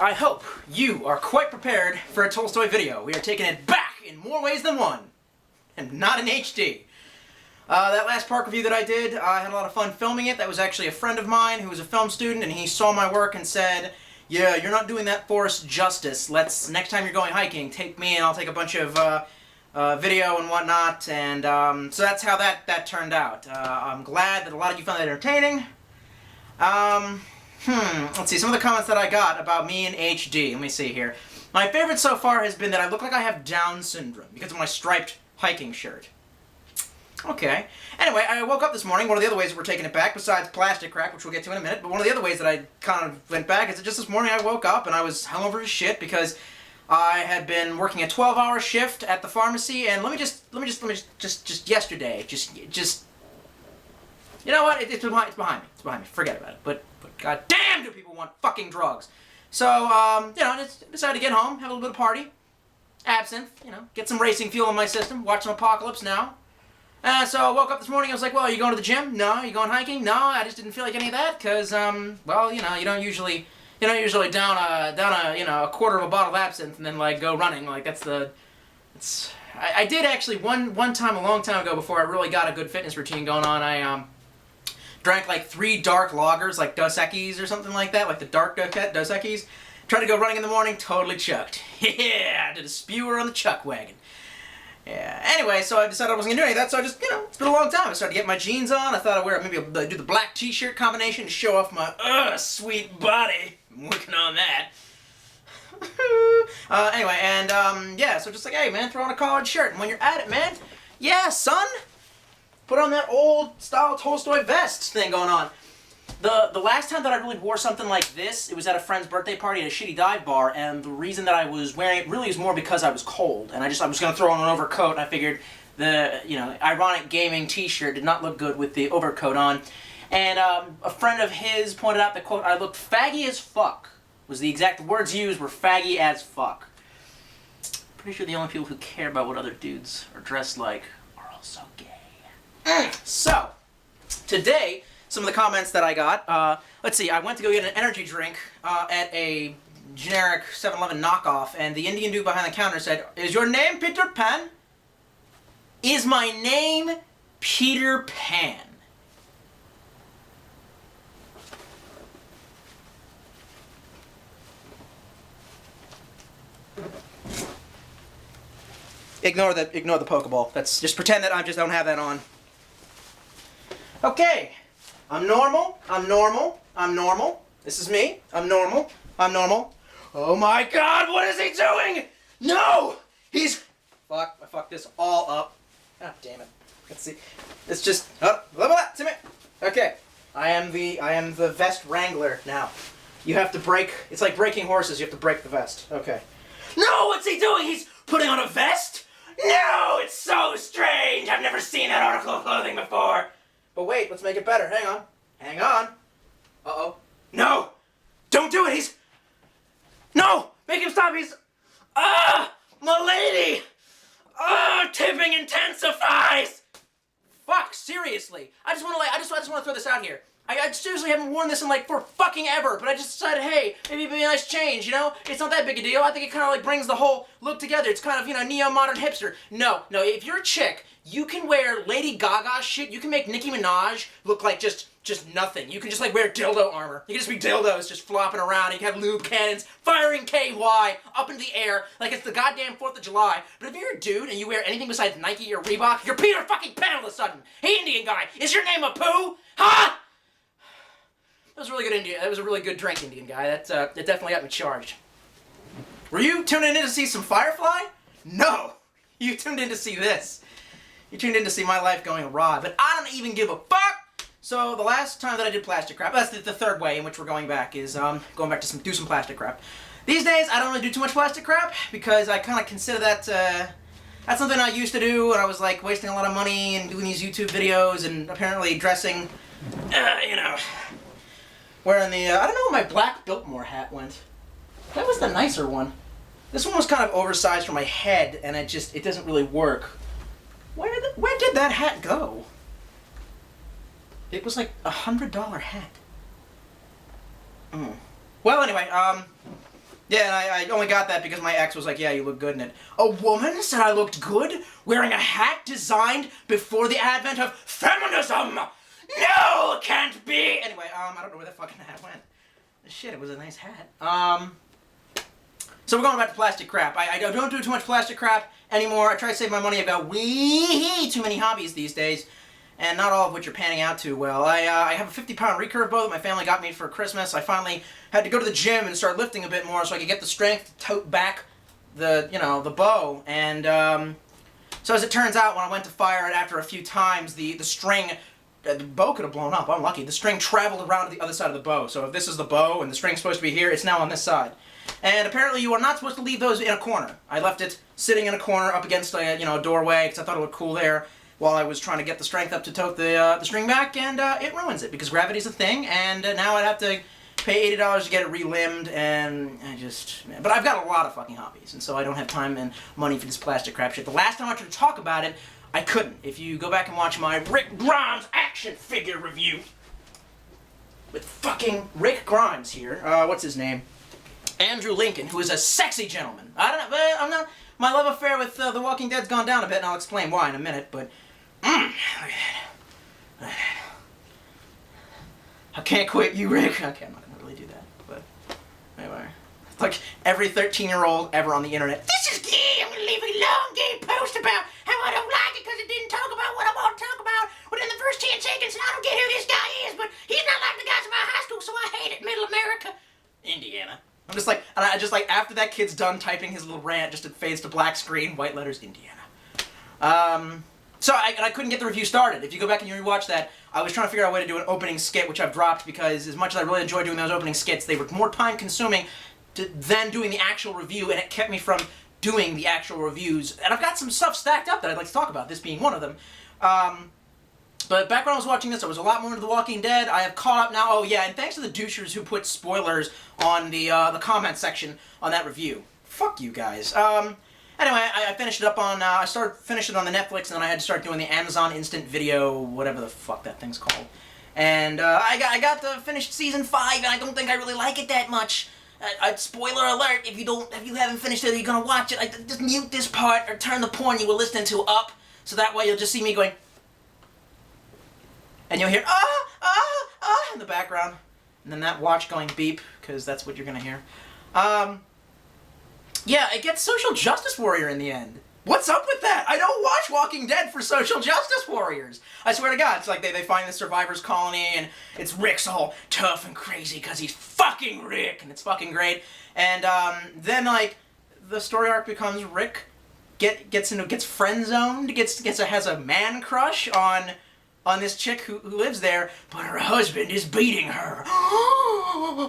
I hope you are quite prepared for a Tolstoy video. We are taking it back in more ways than one, and not in HD. That last park review that I did, I had a lot of fun filming it. That was actually a friend of mine who was a film student, and he saw my work and said, yeah, you're not doing that forest justice. Next time you're going hiking, take me and I'll take a bunch of video and whatnot, and so that's how that turned out. I'm glad that a lot of you found that entertaining. Let's see, some of the comments that I got about me in HD. Let me see here. My favorite so far has been that I look like I have Down syndrome because of my striped hiking shirt. Okay. Anyway, I woke up this morning. One of the other ways that we're taking it back, besides plastic crack, which we'll get to in a minute, but one of the other ways that I kind of went back is that just this morning I woke up and I was hungover as shit because I had been working a 12-hour shift at the pharmacy, and let me just yesterday, you know what? It's behind me. It's behind me. Forget about it. But god damn, do people want fucking drugs? So, you know, just decided to get home, have a little bit of party, absinthe, you know, get some racing fuel in my system, watch some Apocalypse Now. So I woke up this morning, I was like, well, are you going to the gym? No. Are you going hiking? No, I just didn't feel like any of that, because, well, you know, you don't usually down a quarter of a bottle of absinthe and then, like, go running. Like, I did actually, one time, a long time ago, before I really got a good fitness routine going on, I, drank, like, 3 dark lagers, like Dos Equis or something like that, like the dark Dos Equis. Tried to go running in the morning, totally chucked. Yeah, I did a spewer on the chuck wagon. Yeah. Anyway, so I decided I wasn't gonna do any of that, so I just, you know, it's been a long time. I started to get my jeans on. I thought I'd wear maybe do the black t-shirt combination to show off my sweet body. I'm working on that. Anyway, and yeah, so just like, hey man, throw on a collared shirt, and when you're at it, man, yeah, son, put on that old style Tolstoy vest thing going on. The last time that I really wore something like this, it was at a friend's birthday party at a shitty dive bar, and the reason that I was wearing it really is more because I was cold, and I was going to throw on an overcoat, and I figured the, you know, ironic gaming t-shirt did not look good with the overcoat on. And a friend of his pointed out that, quote, I looked faggy as fuck. Was the exact words used were faggy as fuck. Pretty sure the only people who care about what other dudes are dressed like are also gay. So, today, some of the comments that I got, let's see, I went to go get an energy drink at a generic 7-Eleven knockoff, and the Indian dude behind the counter said, is your name Peter Pan? Is my name Peter Pan? Ignore the Pokeball. That's just pretend that I just don't have that on. Okay. I'm normal. I'm normal. I'm normal. This is me. I'm normal. I'm normal. Oh my god, what is he doing? No! He's... Fuck, I fucked this all up. God damn it. Let's see. It's just... Okay. I am the vest wrangler now. You have to break... It's like breaking horses. You have to break the vest. Okay. No! What's he doing? He's putting on a vest? No! It's so strange! I've never seen that article of clothing before. But wait, let's make it better. Hang on. Hang on. Uh-oh. No! Don't do it! He's... No! Make him stop! He's... My lady! Tipping intensifies! Fuck, seriously. I just want to throw this out here. I seriously haven't worn this in like for fucking ever, but I just decided, hey, maybe it'd be a nice change, you know? It's not that big a deal. I think it kind of like brings the whole look together. It's kind of, you know, neo-modern hipster. No, if you're a chick, you can wear Lady Gaga shit. You can make Nicki Minaj look like just nothing. You can just like wear dildo armor. You can just be dildos just flopping around. You can have lube cannons firing KY up into the air like it's the goddamn 4th of July. But if you're a dude and you wear anything besides Nike or Reebok, you're Peter fucking Pan all of a sudden. Hey, Indian guy, is your name Apu? Huh? That was really good Indian. That was a really good drink, Indian guy. That definitely got me charged. Were you tuning in to see some Firefly? No. You tuned in to see this. You tuned in to see my life going awry. But I don't even give a fuck. So the last time that I did plastic crap, that's the third way in which we're going back, is going back to do some plastic crap. These days, I don't really do too much plastic crap because I kind of consider that that's something I used to do, and I was like wasting a lot of money and doing these YouTube videos and apparently dressing, you know. Wearing the, I don't know where my black Biltmore hat went. That was the nicer one. This one was kind of oversized for my head, and it doesn't really work. Where did that hat go? It was like $100 hat. Well, anyway, Yeah, and I only got that because my ex was like, yeah, you look good in it. A woman said I looked good wearing a hat designed before the advent of feminism! No, it can't be! Anyway, I don't know where the fucking hat went. Shit, it was a nice hat. So we're going back to plastic crap. I don't do too much plastic crap anymore. I try to save my money. I've got way too many hobbies these days, and not all of which are panning out too well. I have a 50-pound recurve bow that my family got me for Christmas. I finally had to go to the gym and start lifting a bit more so I could get the strength to tote back the bow. And so as it turns out, when I went to fire it after a few times, the string, the bow could have blown up. I'm lucky. The string traveled around to the other side of the bow. So if this is the bow and the string's supposed to be here, it's now on this side. And apparently you are not supposed to leave those in a corner. I left it sitting in a corner up against a doorway because I thought it looked cool there while I was trying to get the strength up to tote the string back, and it ruins it because gravity's a thing, and now I'd have to pay $80 to get it relimbed, and but I've got a lot of fucking hobbies, and so I don't have time and money for this plastic crap shit. The last time I tried to talk about it, I couldn't. If you go back and watch my Rick Grimes action figure review with fucking Rick Grimes here, what's his name? Andrew Lincoln, who is a sexy gentleman. I don't know, I'm not. My love affair with The Walking Dead's gone down a bit, and I'll explain why in a minute. But I can't quit you, Rick. Okay, I'm not gonna really do that. But anyway, it's like every 13-year-old ever on the internet. This is gay. I'm gonna leave a long gay post about how I don't like it because it didn't talk about what I want to talk about within the first 10 seconds, and I don't get who this guy is, but he's not like the guys in my high school, so I hate it. Middle America, Indiana. I'm just like, and I just like, after that kid's done typing his little rant, just it fades to black screen, white letters, Indiana. So I couldn't get the review started. If you go back and you rewatch that, I was trying to figure out a way to do an opening skit, which I've dropped because as much as I really enjoyed doing those opening skits, they were more time consuming than doing the actual review, and it kept me from doing the actual reviews. And I've got some stuff stacked up that I'd like to talk about, this being one of them. But back when I was watching this, I was a lot more into The Walking Dead. I have caught up now. Oh yeah, and thanks to the douchers who put spoilers on the comment section on that review. Fuck you guys. Anyway, I finished it up on, I finished it on the Netflix, and then I had to start doing the Amazon Instant Video, whatever the fuck that thing's called. And I got to finished season 5, and I don't think I really like it that much. Spoiler alert, if you haven't finished it, you're gonna watch it, just mute this part, or turn the porn you were listening to up, so that way you'll just see me going, and you'll hear, in the background. And then that watch going beep, because that's what you're going to hear. Yeah, it gets social justice warrior in the end. What's up with that? I don't watch Walking Dead for social justice warriors. I swear to God, it's like they find the survivors colony, and it's Rick's all tough and crazy because he's fucking Rick, and it's fucking great. And then, like, the story arc becomes Rick gets friend zoned, has a man crush on this chick who lives there, but her husband is beating her.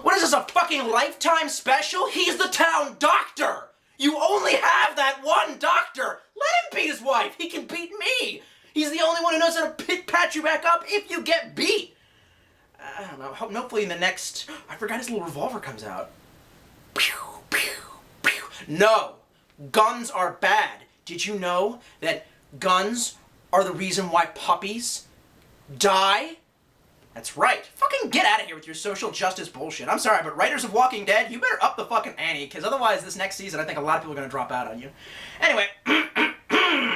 What is this, a fucking Lifetime special? He's the town doctor! You only have that one doctor! Let him beat his wife! He can beat me! He's the only one who knows how to patch you back up if you get beat! I don't know, hopefully in the next... I forgot his little revolver comes out. Pew, pew, pew. No! Guns are bad. Did you know that guns are the reason why puppies die? That's right. Fucking get out of here with your social justice bullshit. I'm sorry, but writers of Walking Dead, you better up the fucking ante, because otherwise this next season I think a lot of people are going to drop out on you. Anyway,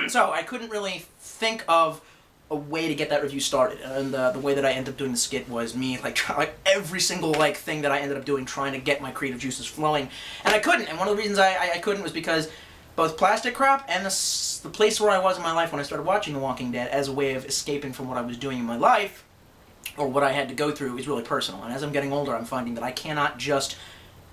so I couldn't really think of a way to get that review started, and the way that I ended up doing the skit was me, like every single, thing that I ended up doing trying to get my creative juices flowing, and I couldn't, and one of the reasons I couldn't was because both plastic crap and the place where I was in my life when I started watching The Walking Dead as a way of escaping from what I was doing in my life, or what I had to go through, is really personal. And as I'm getting older, I'm finding that I cannot just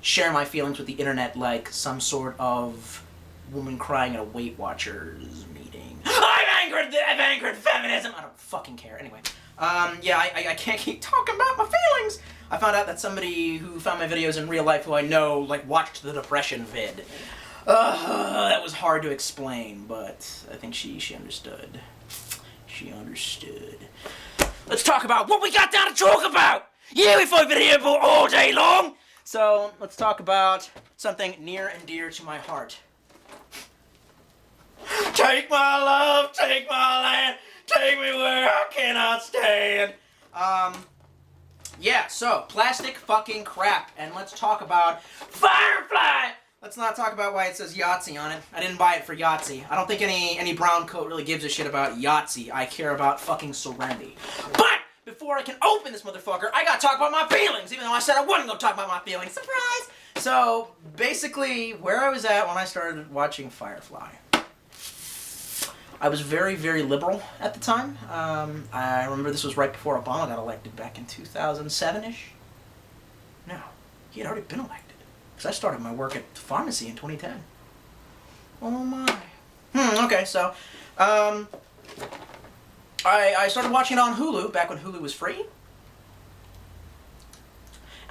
share my feelings with the internet like some sort of woman crying at a Weight Watchers meeting. I've angered feminism! I don't fucking care. Anyway, yeah, I can't keep talking about my feelings! I found out that somebody who found my videos in real life who I know, watched the depression vid. That was hard to explain, but I think she understood. She understood. Let's talk about what we got down to talk about! Yeah, we've been here all day long! So, let's talk about something near and dear to my heart. Take my love, take my land, take me where I cannot stand. Yeah, so, plastic fucking crap. And let's talk about Firefly! Let's not talk about why it says Yahtzee on it. I didn't buy it for Yahtzee. I don't think any brown coat really gives a shit about Yahtzee. I care about fucking Serenity. But before I can open this motherfucker, I gotta talk about my feelings, even though I said I wasn't gonna talk about my feelings. Surprise! So, basically, where I was at when I started watching Firefly. I was very, very liberal at the time. I remember this was right before Obama got elected back in 2007-ish. No, he had already been elected. Because I started my work at the pharmacy in 2010. Oh my. Okay, so, I started watching it on Hulu, back when Hulu was free.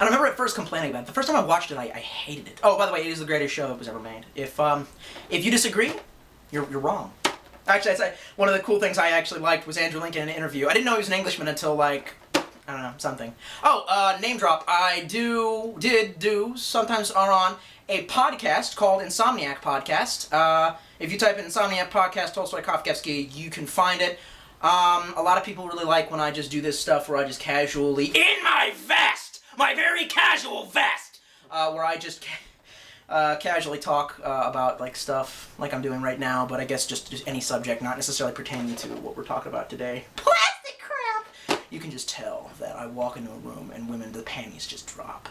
And I remember at first complaining about it. The first time I watched it, I hated it. Oh, by the way, it is the greatest show that was ever made. If you disagree, you're wrong. Actually, I'd say one of the cool things I actually liked was Andrew Lincoln in an interview. I didn't know he was an Englishman until, like, I don't know, something. Oh, name drop. I sometimes are on a podcast called Insomniac Podcast. If you type in Insomniac Podcast, Tolstoy Kafkaevsky, you can find it. A lot of people really like when I just do this stuff where I just casually, in my vest, my very casual vest, where I just casually talk about like stuff like I'm doing right now, but I guess just any subject, not necessarily pertaining to what we're talking about today. Plastic crap! You can just tell that I walk into a room and the panties just drop.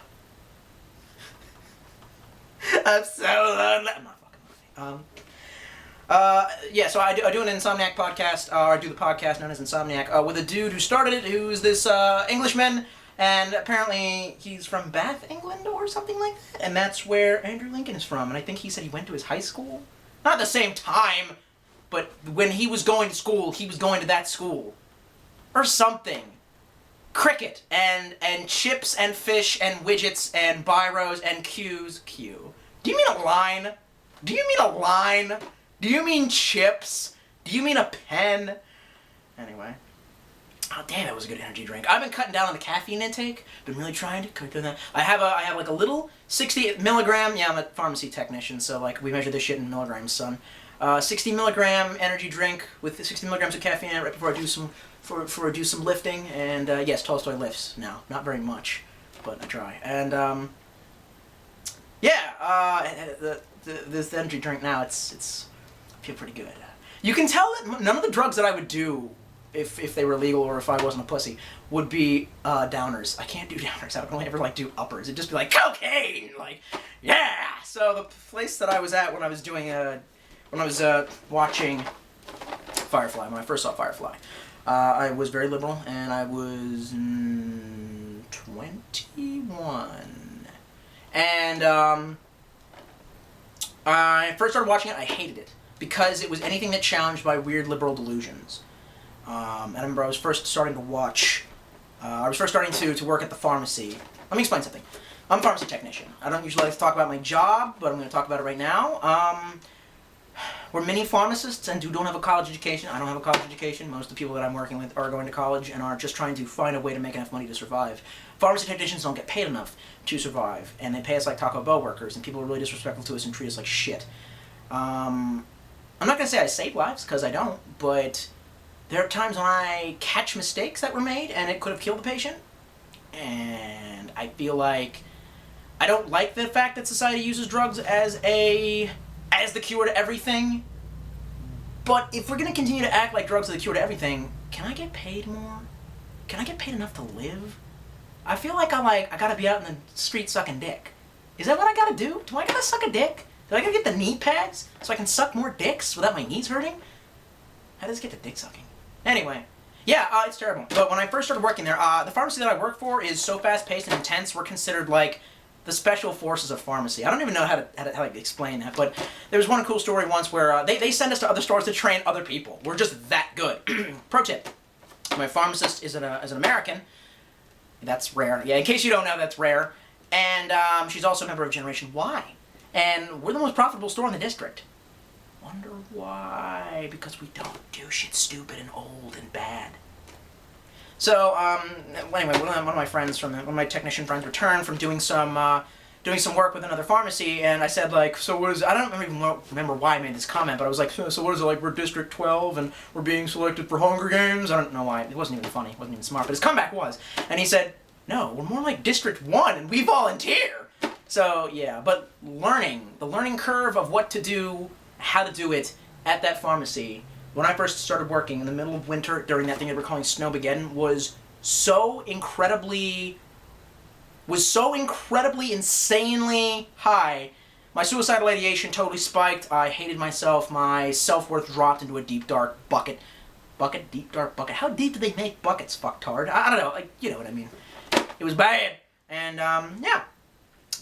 I'm so lonely. I'm not fucking lonely. Yeah, so I do an Insomniac podcast, or I do the podcast known as Insomniac, with a dude who started it, who's this Englishman, and apparently he's from Bath, England, or something like that, and that's where Andrew Lincoln is from, and I think he said he went to his high school? Not at the same time, but when he was going to school, he was going to that school. Or something. Cricket, and chips, and fish, and widgets, and biros, and cues. Q. Do you mean a line? Do you mean a line? Do you mean chips? Do you mean a pen? Anyway. Oh damn, that was a good energy drink. I've been cutting down on the caffeine intake. Been really trying to cut down that. I have like a little 60 milligram. Yeah, I'm a pharmacy technician, so like we measure this shit in milligrams, son. 60 milligram energy drink with 60 milligrams of caffeine in it right before I do some lifting. And yes, Tolstoy lifts now. Not very much, but I try. And yeah, this energy drink now, it's I feel pretty good. You can tell that none of the drugs that I would do if they were legal or if I wasn't a pussy would be downers. I can't do downers. I would only ever like do uppers. It'd just be like cocaine, like yeah. So the place that I was at when I was doing watching Firefly, when I first saw Firefly, I was very liberal, and I was 21, and I first started watching it. I hated it because it was anything that challenged my weird liberal delusions. And I remember I was first starting to watch, I was first starting to work at the pharmacy. Let me explain something. I'm a pharmacy technician. I don't usually like to talk about my job, but I'm going to talk about it right now. We're mini pharmacists and don't have a college education. I don't have a college education. Most of the people that I'm working with are going to college and are just trying to find a way to make enough money to survive. Pharmacy technicians don't get paid enough to survive, and they pay us like Taco Bell workers, and people are really disrespectful to us and treat us like shit. I'm not going to say I save lives, because I don't, but there are times when I catch mistakes that were made and it could have killed the patient, and I feel like I don't like the fact that society uses drugs as the cure to everything. But if we're going to continue to act like drugs are the cure to everything, can I get paid more? Can I get paid enough to live? I feel like I gotta be out in the street sucking dick. Is that what I gotta do? Do I gotta suck a dick? Do I gotta get the knee pads so I can suck more dicks without my knees hurting? How does it get to dick sucking? Anyway, yeah, it's terrible. But when I first started working there, the pharmacy that I work for is so fast-paced and intense, we're considered like the special forces of pharmacy. I don't even know how to explain that, but there was one cool story once where they send us to other stores to train other people. We're just that good. Pro tip: my pharmacist is an American. That's rare. Yeah, in case you don't know, that's rare. And she's also a member of Generation Y. And we're the most profitable store in the district. Wonder why? Because we don't do shit stupid and old and bad. So, anyway, one of my friends, one of my technician friends returned from doing some work with another pharmacy, and I said, like, so what is, I don't even remember why I made this comment, but I was like, so what is it, like, we're District 12, and we're being selected for Hunger Games? I don't know why. It wasn't even funny. It wasn't even smart, but his comeback was. And he said, No, we're more like District 1, and we volunteer! So, yeah, but the learning curve of what to do, how to do it at that pharmacy, when I first started working in the middle of winter during that thing they were calling Snowmageddon, was so incredibly insanely high. My suicidal ideation totally spiked. I hated myself. My self-worth dropped into a deep, dark bucket. Deep, dark bucket. How deep do they make buckets, fucktard? I don't know. Like, you know what I mean. It was bad. And, yeah.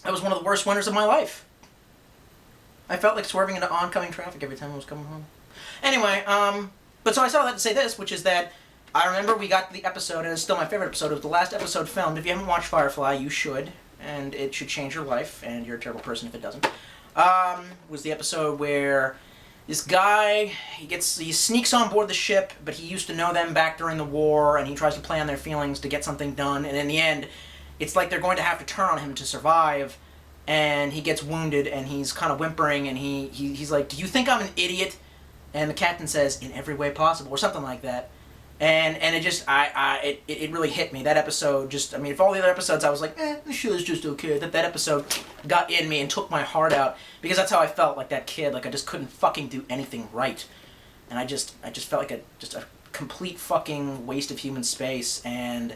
That was one of the worst winters of my life. I felt like swerving into oncoming traffic every time I was coming home. Anyway, but so I said all that to say this, which is that I remember we got the episode, and it's still my favorite episode. It was the last episode filmed. If you haven't watched Firefly, you should, and it should change your life, and you're a terrible person if it doesn't. Was the episode where this guy, he sneaks on board the ship, but he used to know them back during the war, and he tries to play on their feelings to get something done, and in the end, it's like they're going to have to turn on him to survive, and he gets wounded, and he's kind of whimpering, and he's like, "Do you think I'm an idiot?" And the captain says, "In every way possible," or something like that. And it just, it really hit me. That episode just, I mean, if all the other episodes I was like, this show is just okay, that episode got in me and took my heart out, because that's how I felt, like that kid, like I just couldn't fucking do anything right. And I just felt like a complete fucking waste of human space, and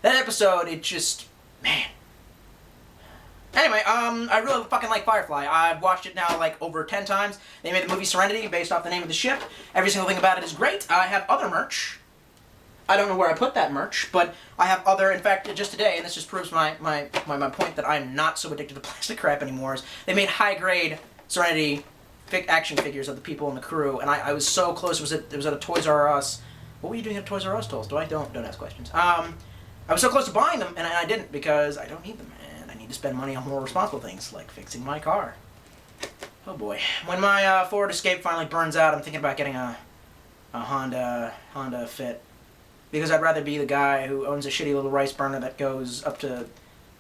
that episode, it just, man. Anyway, I really fucking like Firefly. I've watched it now like over 10 times. They made the movie Serenity based off the name of the ship. Every single thing about it is great. I have other merch. I don't know where I put that merch, but I have other, in fact, just today, and this just proves my point that I'm not so addicted to plastic crap anymore, is they made high-grade Serenity action figures of the people in the crew, and I was so close. It was at a Toys R Us. What were you doing at Toys R Us, Tolls? Don't ask questions. I was so close to buying them, and I didn't, because I don't need them, and I need to spend money on more responsible things, like fixing my car. Oh boy. When my Ford Escape finally burns out, I'm thinking about getting a Honda Fit. Because I'd rather be the guy who owns a shitty little rice burner that goes up to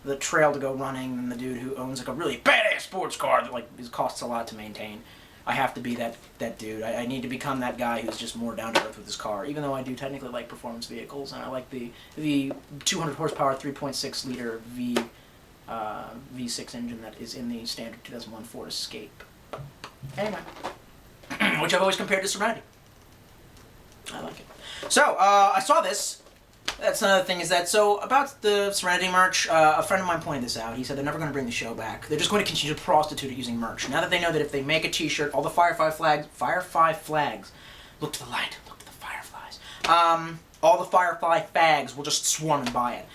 the trail to go running than the dude who owns like a really badass sports car that like costs a lot to maintain. I have to be that dude. I need to become that guy who's just more down to earth with his car. Even though I do technically like performance vehicles, and I like the 200 horsepower 3.6 liter V6 engine that is in the standard 2001 Ford Escape. Anyway, which I've always compared to Serenity. I like it. So, I saw this. That's another thing, is that, so, about the Serenity March, a friend of mine pointed this out. He said they're never going to bring the show back. They're just going to continue to prostitute it using merch. Now that they know that if they make a t-shirt, all the Firefly flags, look to the light, look to the fireflies, all the Firefly fags will just swarm and buy it.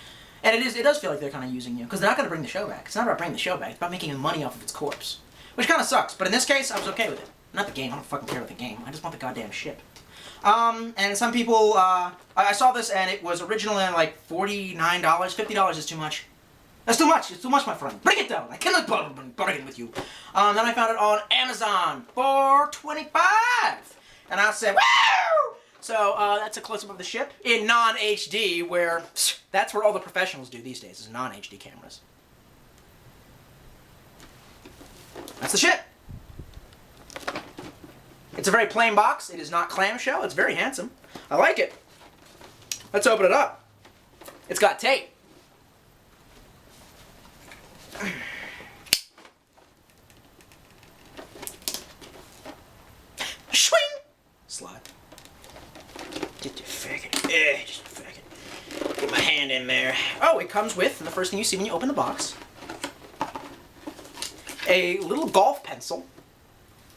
And it does feel like they're kind of using you, because they're not going to bring the show back. It's not about bringing the show back, it's about making money off of its corpse. Which kind of sucks, but in this case, I was okay with it. Not the game, I don't fucking care about the game. I just want the goddamn ship. And some people, I saw this and it was originally like $49, $50 is too much. That's too much, it's too much, my friend. Bring it down, I cannot bargain with you. Then I found it on Amazon for $25. And I said, woo! So, that's a close-up of the ship in non-HD, where, that's where all the professionals do these days, is non-HD cameras. That's the ship. It's a very plain box. It is not clamshell. It's very handsome. I like it. Let's open it up. It's got tape. Swing! Slide. Just a faggot. Just a faggot. Put my hand in there. Oh, it comes with, and the first thing you see when you open the box, a little golf pencil.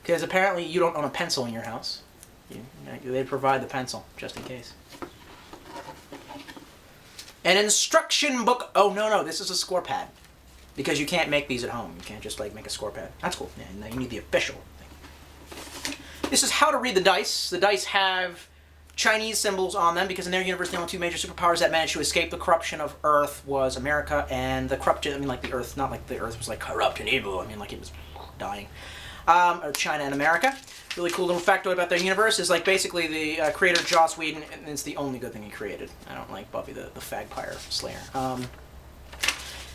Because apparently you don't own a pencil in your house. They provide the pencil, just in case. An instruction book. Oh, no, this is a score pad. Because you can't make these at home. You can't just, like, make a score pad. That's cool. Yeah, no, you need the official thing. This is how to read the dice. The dice have Chinese symbols on them, because in their universe, the only two major superpowers that managed to escape the corruption of Earth was America and the corruption, I mean, like, the Earth, not like the Earth was, like, corrupt and evil. I mean, like, it was dying. China and America. Really cool little factoid about their universe is, like, basically the creator Joss Whedon, and it's the only good thing he created. I don't like Buffy the Fagpire Slayer.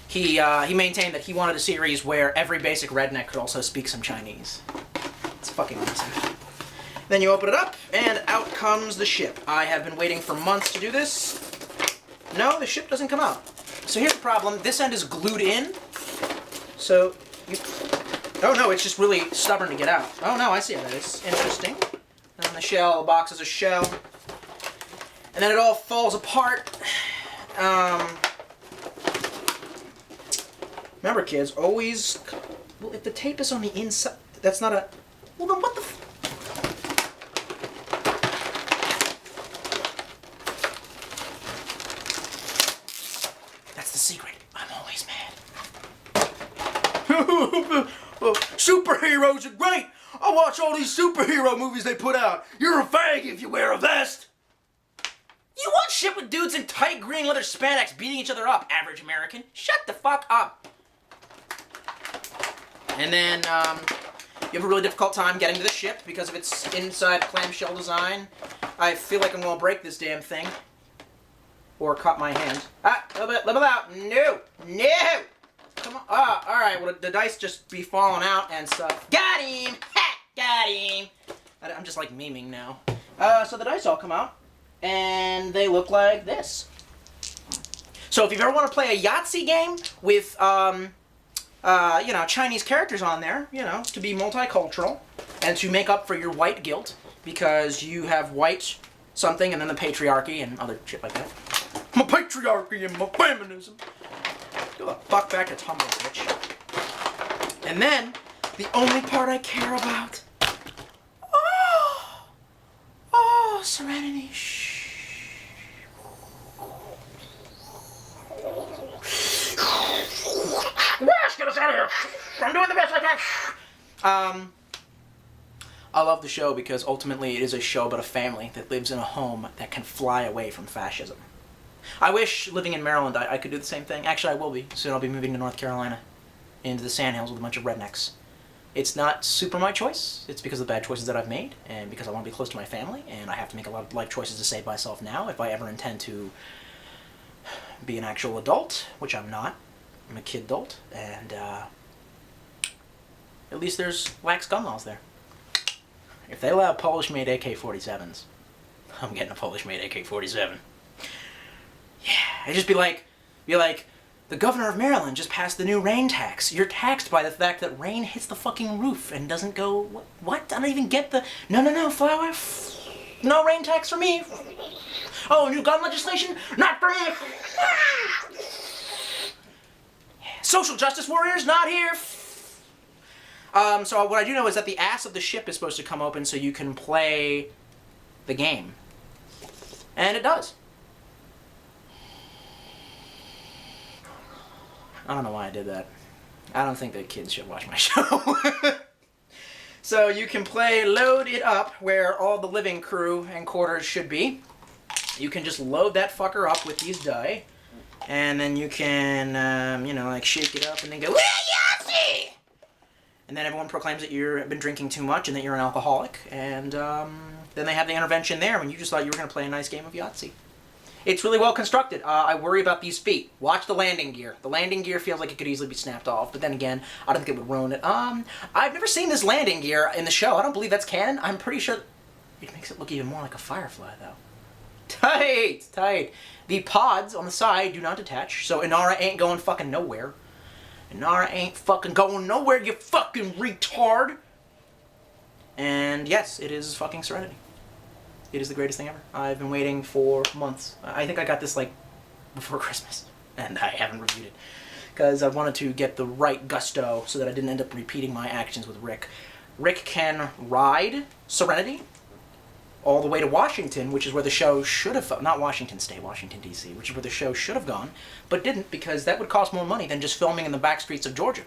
He maintained that he wanted a series where every basic redneck could also speak some Chinese. It's fucking awesome. Then you open it up, and out comes the ship. I have been waiting for months to do this. No, the ship doesn't come out. So here's the problem. This end is glued in. So, oh no, it's just really stubborn to get out. Oh no, I see how that is. Interesting. And then the box is a shell. And then it all falls apart. Remember, kids, always... Well, if the tape is on the inside, that's not a... Well, then what the... That's the secret. I'm always mad. Superheroes are great! I watch all these superhero movies they put out. You're a fag if you wear a vest. You watch shit with dudes in tight green leather spandex beating each other up, average American. Shut the fuck up. And then, you have a really difficult time getting to the ship because of its inside clamshell design. I feel like I'm gonna break this damn thing. Or cut my hand. Ah, level out. No! No! Come on. Ah, alright, well, the dice just be falling out and stuff. Got him! Ha! Got him! I'm just like memeing now. So the dice all come out. And they look like this. So if you ever want to play a Yahtzee game with, you know, Chinese characters on there, you know, to be multicultural, and to make up for your white guilt, because you have white something, and then the patriarchy, and other shit like that. My patriarchy and my feminism. Go the fuck back to Tumblr, bitch. And then, the only part I care about. Oh, Serenity. Get us out of here! I'm doing the best I can! I love the show because ultimately it is a show about a family that lives in a home that can fly away from fascism. I wish living in Maryland I could do the same thing. Actually, I will be. Soon I'll be moving to North Carolina. Into the Sandhills with a bunch of rednecks. It's not super my choice. It's because of the bad choices that I've made, and because I want to be close to my family, and I have to make a lot of life choices to save myself now if I ever intend to be an actual adult, which I'm not. I'm a kid adult, and at least there's lax gun laws there. If they allow Polish-made AK-47s, I'm getting a Polish-made AK-47. Yeah, it'd just be like, the governor of Maryland just passed the new rain tax. You're taxed by the fact that rain hits the fucking roof and doesn't go, what? I don't even get the, no, fly away. No rain tax for me. Oh, new gun legislation? Not for me. Social justice warriors, not here. So what I do know is that the ass of the ship is supposed to come open so you can play the game. And it does. I don't know why I did that. I don't think that kids should watch my show. So you can load it up where all the living crew and quarters should be. You can just load that fucker up with these die. And then you can, you know, like shake it up and then go, Yahtzee! And then everyone proclaims that you've been drinking too much and that you're an alcoholic. And then they have the intervention there when you just thought you were going to play a nice game of Yahtzee. It's really well constructed. I worry about these feet. Watch the landing gear. The landing gear feels like it could easily be snapped off, but then again, I don't think it would ruin it. I've never seen this landing gear in the show. I don't believe that's canon. I'm pretty sure it makes it look even more like a Firefly, though. Tight. The pods on the side do not detach, so Inara ain't going fucking nowhere. Inara ain't fucking going nowhere, you fucking retard! And yes, it is fucking Serenity. It is the greatest thing ever. I've been waiting for months. I think I got this, like, before Christmas, and I haven't reviewed it. Because I wanted to get the right gusto so that I didn't end up repeating my actions with Rick. Rick can ride Serenity all the way to Washington, which is where the show should have... Not Washington State, Washington, D.C., which is where the show should have gone, but didn't, because that would cost more money than just filming in the back streets of Georgia.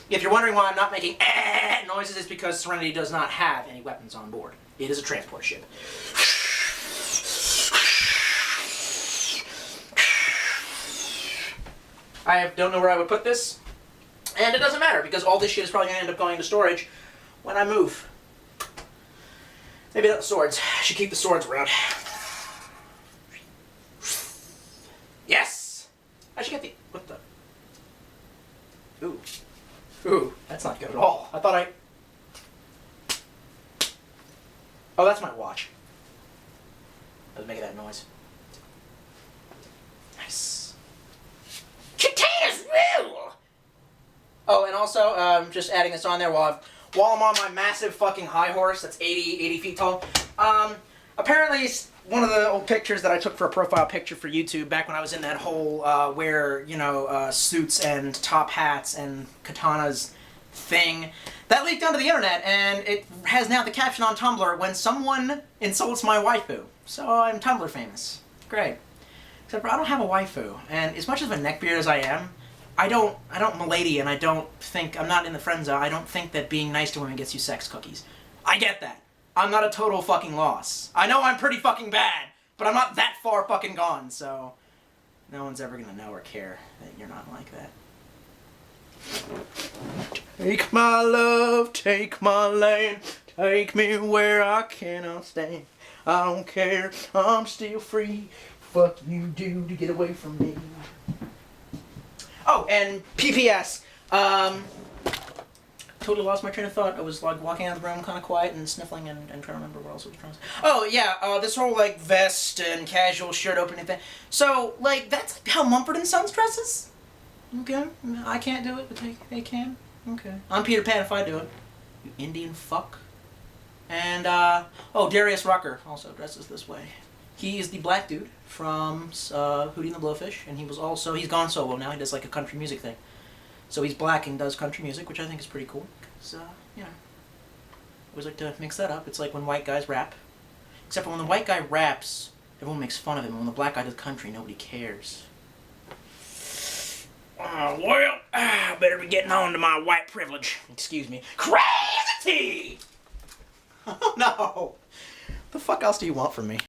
If you're wondering why I'm not making noises, it's because Serenity does not have any weapons on board. It is a transport ship. I don't know where I would put this, and it doesn't matter, because all this shit is probably going to end up going into storage when I move. Maybe not the swords. I should keep the swords around. Yes! I should get the... What the... Ooh, that's not good at all. I thought Oh, that's my watch. I was making that noise. Nice. Containers rule! Oh, and also, just adding this on there while I'm on my massive fucking high horse that's 80 feet tall. Apparently, one of the old pictures that I took for a profile picture for YouTube back when I was in that whole wear, suits and top hats and katanas thing, that leaked onto the internet, and it has now the caption on Tumblr, "When someone insults my waifu." So I'm Tumblr famous. Great. Except for I don't have a waifu, and as much of a neckbeard as I am, I don't milady, and I'm not in the friend zone. I don't think that being nice to women gets you sex cookies. I get that. I'm not a total fucking loss. I know I'm pretty fucking bad, but I'm not that far fucking gone, so no one's ever gonna know or care that you're not like that. Take my love, take my land, take me where I cannot stand. I don't care, I'm still free. Fuck you do to get away from me. Oh, and PPS. Totally lost my train of thought. I was like walking out of the room kind of quiet and sniffling and trying to remember what else I was trying to say. Oh, yeah, this whole like vest and casual shirt opening thing. So, like, that's how Mumford and Sons dresses? Okay. I can't do it, but they can. Okay. I'm Peter Pan if I do it. You Indian fuck. And, Darius Rucker also dresses this way. He is the black dude from Hootie and the Blowfish, and he's gone solo now. He does like a country music thing. So he's black and does country music, which I think is pretty cool. Because, I always like to mix that up. It's like when white guys rap. Except for when the white guy raps, everyone makes fun of him. When the black guy does country, nobody cares. I better be getting on to my white privilege. Excuse me. Crazy! Oh, no! What the fuck else do you want from me?